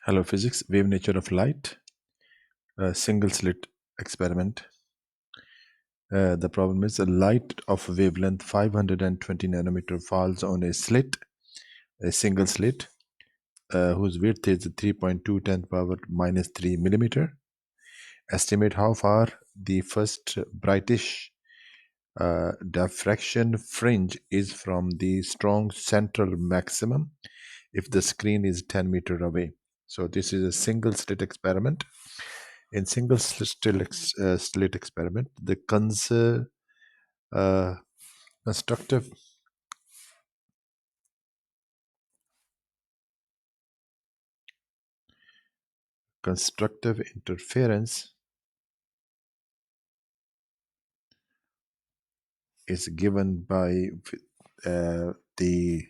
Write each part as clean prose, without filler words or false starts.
Hello physics, wave nature of light, single slit experiment. The problem is a light of wavelength 520 nanometer falls on a single slit, whose width is 3.2 10 power minus 3 millimeter. Estimate how far the first brightish diffraction fringe is from the strong central maximum if the screen is 10 meter away. So this is a single slit experiment. In single slit experiment, the uh, constructive constructive interference is given by the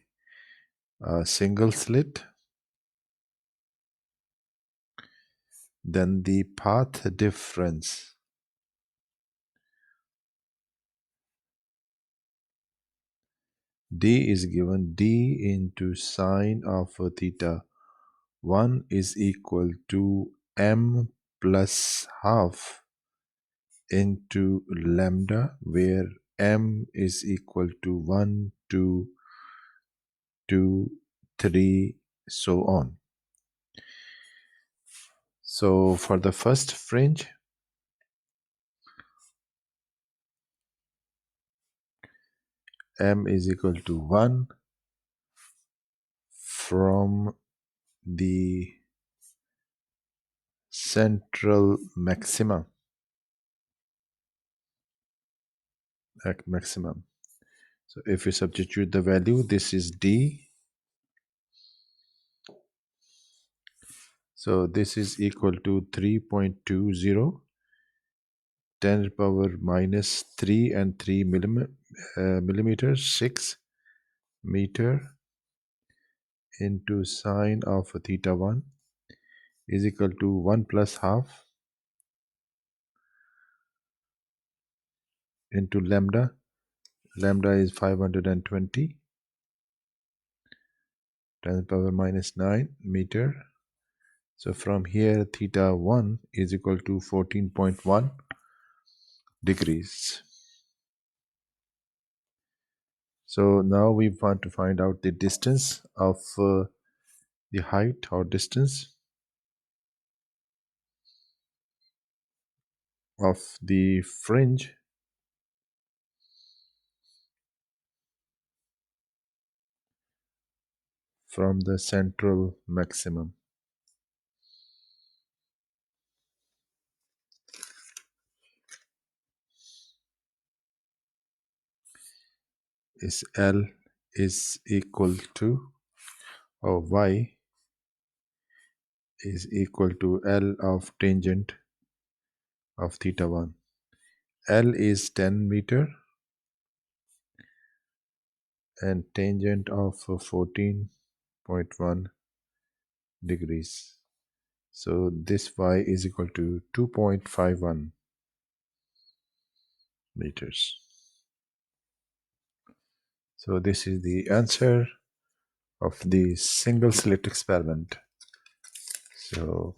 single slit. Then the path difference d is given d into sine of theta 1 is equal to m plus half into lambda, where m is equal to 1, 2, 2, 3, so on. So for the first fringe, m is equal to 1 from the central maximum. So if we substitute the value, this is d. So this is equal to 3.20, 10 to the power minus 3 and 3 millimeters, 6 meter into sine of theta 1 is equal to 1 plus half into lambda. Lambda is 520, 10 to the power minus 9 meter. So from here, theta 1 is equal to 14.1 degrees. So now we want to find out the distance of the height or distance of the fringe from the central maximum. Is L is equal to, or Y is equal to L of tangent of theta 1. L is 10 meter and tangent of 14.1 degrees. So this Y is equal to 2.51 meters. So this is the answer of the single slit experiment. So